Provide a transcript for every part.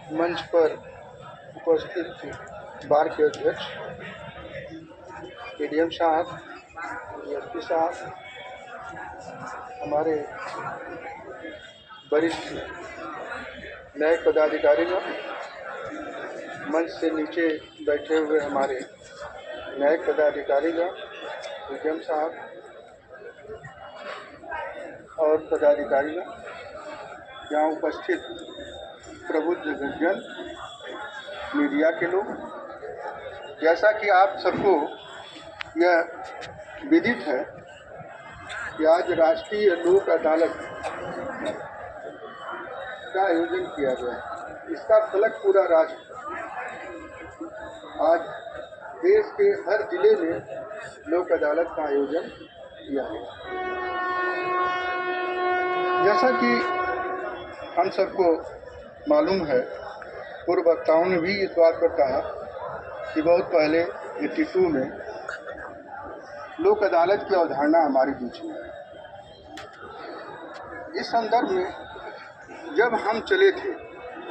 मंच पर उपस्थित बार के अध्यक्ष, एडीएम साहब, डीएसपी साहब, हमारे वरिष्ठ न्यायिक पदाधिकारीगण, मंच से नीचे बैठे हुए हमारे न्यायिक पदाधिकारीगण, एडीएम साहब और पदाधिकारीगण, यहाँ उपस्थित प्रबुद्ध जन, मीडिया के लोग, जैसा कि आप सबको यह विदित है कि आज राष्ट्रीय लोक अदालत का आयोजन किया गया है। इसका फलक पूरा राष्ट्र आज देश के हर जिले में लोक अदालत का आयोजन किया है। जैसा कि हम सबको मालूम है, पूर्व वक्ताओं ने भी इस बात पर कहा कि बहुत पहले 82 में लोक अदालत की अवधारणा हमारे बीच में है। इस संदर्भ में जब हम चले थे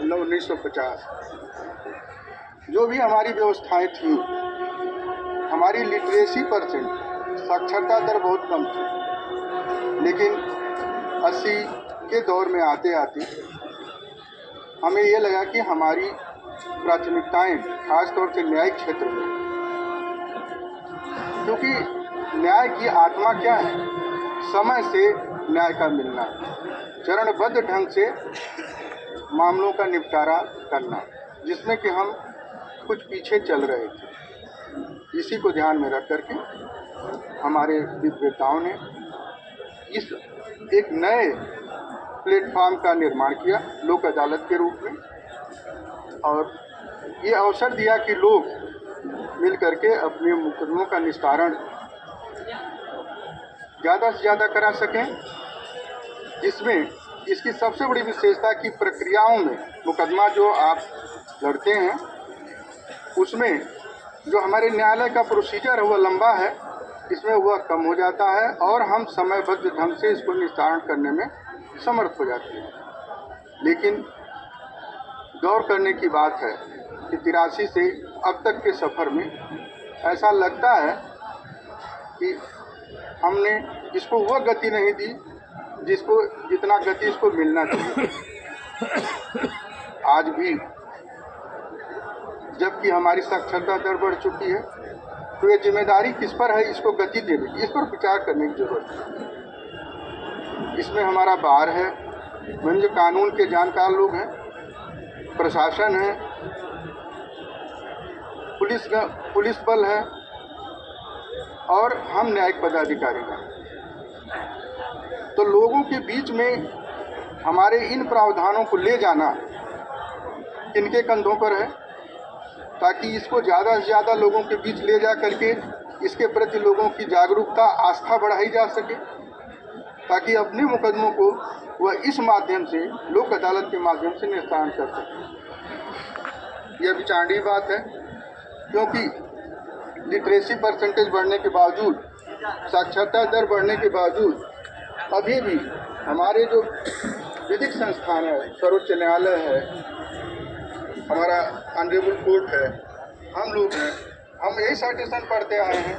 1950, जो भी हमारी व्यवस्थाएं थी, हमारी लिटरेसी परसेंट, साक्षरता दर बहुत कम थी, लेकिन 80 के दौर में आते आते हमें ये लगा कि हमारी प्राथमिकताएं खासतौर से न्यायिक क्षेत्र में, क्योंकि न्याय की आत्मा क्या है? समय से न्याय का मिलना, चरणबद्ध ढंग से मामलों का निपटारा करना, जिसमें कि हम कुछ पीछे चल रहे थे। इसी को ध्यान में रख करके हमारे विद्वताओं ने इस एक नए प्लेटफॉर्म का निर्माण किया लोक अदालत के रूप में, और ये अवसर दिया कि लोग मिल करके अपने मुकदमों का निस्तारण ज़्यादा से ज़्यादा करा सकें, जिसमें इसकी सबसे बड़ी विशेषता की प्रक्रियाओं में मुकदमा जो आप लड़ते हैं, उसमें जो हमारे न्यायालय का प्रोसीजर है वह लंबा है, इसमें वह कम हो जाता है और हम समयबद्ध ढंग से इसको निस्तारण करने में समर्थ हो जाते हैं। लेकिन गौर करने की बात है कि 83 से अब तक के सफ़र में ऐसा लगता है कि हमने इसको वह गति नहीं दी जितना गति इसको मिलना चाहिए। आज भी जबकि हमारी साक्षरता दर बढ़ चुकी है, तो ये जिम्मेदारी किस पर है इसको गति देने की, इस पर विचार करने की जरूरत है। इसमें हमारा बार है, जो कानून के जानकार लोग हैं, प्रशासन है, पुलिस बल है और हम न्यायिक पदाधिकारी हैं। तो लोगों के बीच में हमारे इन प्रावधानों को ले जाना इनके कंधों पर है, ताकि इसको ज़्यादा से ज़्यादा लोगों के बीच ले जा करके इसके प्रति लोगों की जागरूकता, आस्था बढ़ाई जा सके, ताकि अपने मुकदमों को वह इस माध्यम से, लोक अदालत के माध्यम से निस्तारण कर सके। यह विचारणीय बात है, क्योंकि लिटरेसी परसेंटेज बढ़ने के बावजूद, साक्षरता दर बढ़ने के बावजूद अभी भी हमारे जो विधिक संस्थान है, सर्वोच्च न्यायालय है, हमारा ऑनरेबल कोर्ट है, हम लोग हैं, हम यही सर्टिफिकेशन पढ़ते आए हैं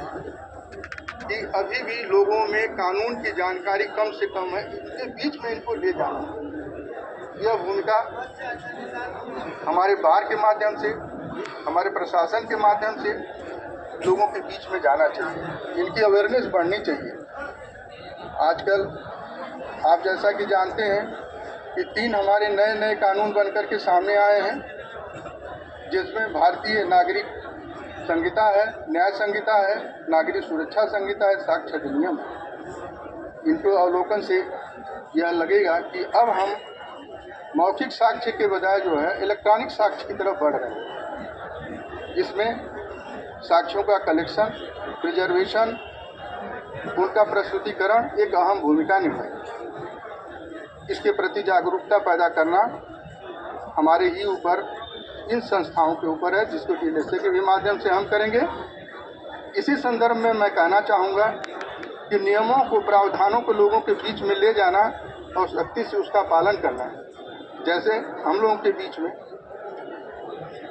कि अभी भी लोगों में कानून की जानकारी कम से कम है। इनके बीच में इनको ले जाना, यह भूमिका हमारे बार के माध्यम से, हमारे प्रशासन के माध्यम से लोगों के बीच में जाना चाहिए। इनकी अवेयरनेस बढ़नी चाहिए। आजकल आप जैसा कि जानते हैं कि 3 हमारे नए कानून बनकर के सामने आए हैं, जिसमें भारतीय नागरिक संहिता है, न्याय संहिता है, नागरिक सुरक्षा संहिता है, साक्ष्य अधिनियम है। इनको अवलोकन से यह लगेगा कि अब हम मौखिक साक्ष्य के बजाय जो है इलेक्ट्रॉनिक साक्ष्य की तरफ बढ़ रहे हैं। इसमें साक्ष्यों का कलेक्शन, प्रिजर्वेशन, उनका प्रस्तुतिकरण एक अहम भूमिका निभाएगी। इसके प्रति जागरूकता पैदा करना हमारे ही ऊपर, इन संस्थाओं के ऊपर है, जिसको डीएलएसए के भी माध्यम से हम करेंगे। इसी संदर्भ में मैं कहना चाहूँगा कि नियमों को, प्रावधानों को लोगों के बीच में ले जाना और सख्ती से उसका पालन करना है। जैसे हम लोगों के बीच में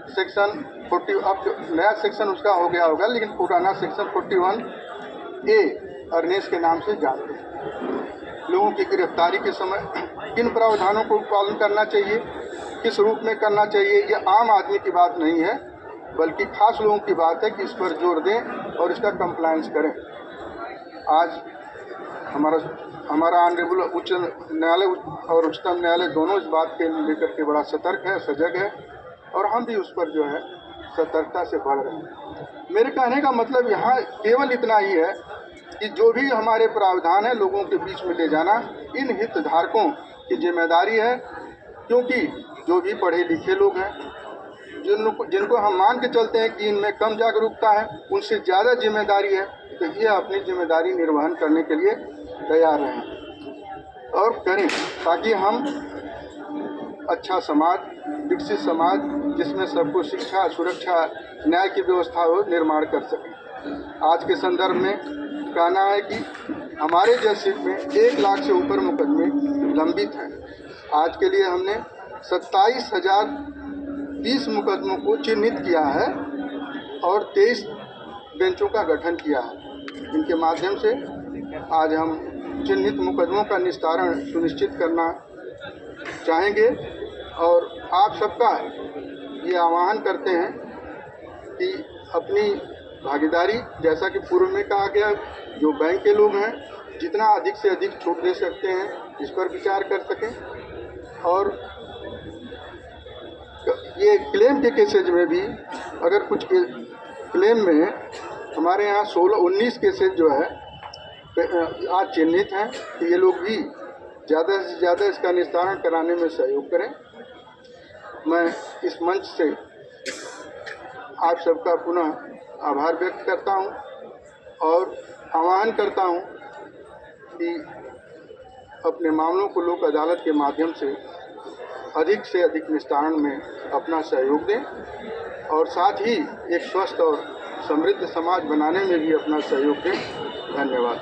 सेक्शन 40, अब जो नया सेक्शन उसका हो गया होगा, लेकिन पुराना सेक्शन 41A अर्नेस के नाम से जानते हैं। लोगों की गिरफ्तारी के समय किन प्रावधानों को पालन करना चाहिए, किस रूप में करना चाहिए, ये आम आदमी की बात नहीं है, बल्कि खास लोगों की बात है कि इस पर जोर दें और इसका कंप्लायंस करें। आज हमारा ऑनरेबल उच्च न्यायालय और उच्चतम न्यायालय दोनों इस बात के लेकर के बड़ा सतर्क है, सजग है, और हम भी उस पर जो है सतर्कता से बढ़ रहे हैं। मेरे कहने का मतलब यहाँ केवल इतना ही है कि जो भी हमारे प्रावधान है लोगों के बीच में ले जाना इन हितधारकों की जिम्मेदारी है, क्योंकि जो भी पढ़े लिखे लोग हैं, जिनको हम मान के चलते हैं कि इनमें कम जागरूकता है, उनसे ज़्यादा जिम्मेदारी है, तो ये अपनी जिम्मेदारी निर्वहन करने के लिए तैयार रहें और करें, ताकि हम अच्छा समाज, विकसित समाज जिसमें सबको शिक्षा, सुरक्षा, न्याय की व्यवस्था हो, निर्माण कर सकें। आज के संदर्भ में कहना है कि हमारे जैसे में 1 लाख से ऊपर मुकदमे लंबित हैं। आज के लिए हमने 27,020 मुकदमों को चिन्हित किया है और 23 बेंचों का गठन किया है। इनके माध्यम से आज हम चिन्हित मुकदमों का निस्तारण सुनिश्चित करना चाहेंगे और आप सबका ये आह्वान करते हैं कि अपनी भागीदारी, जैसा कि पूर्व में कहा गया, जो बैंक के लोग हैं जितना अधिक से अधिक छूट दे सकते हैं इस पर विचार कर सकें। और ये क्लेम के केसेज में भी अगर कुछ क्लेम में हमारे यहाँ 19 केसेज जो है आज चिन्हित हैं, तो ये लोग भी ज़्यादा से ज़्यादा इसका निस्तारण कराने में सहयोग करें। मैं इस मंच से आप सबका पुनः आभार व्यक्त करता हूं और आह्वान करता हूं कि अपने मामलों को लोक अदालत के माध्यम से अधिक निस्तारण में अपना सहयोग दें और साथ ही एक स्वस्थ और समृद्ध समाज बनाने में भी अपना सहयोग दें। धन्यवाद।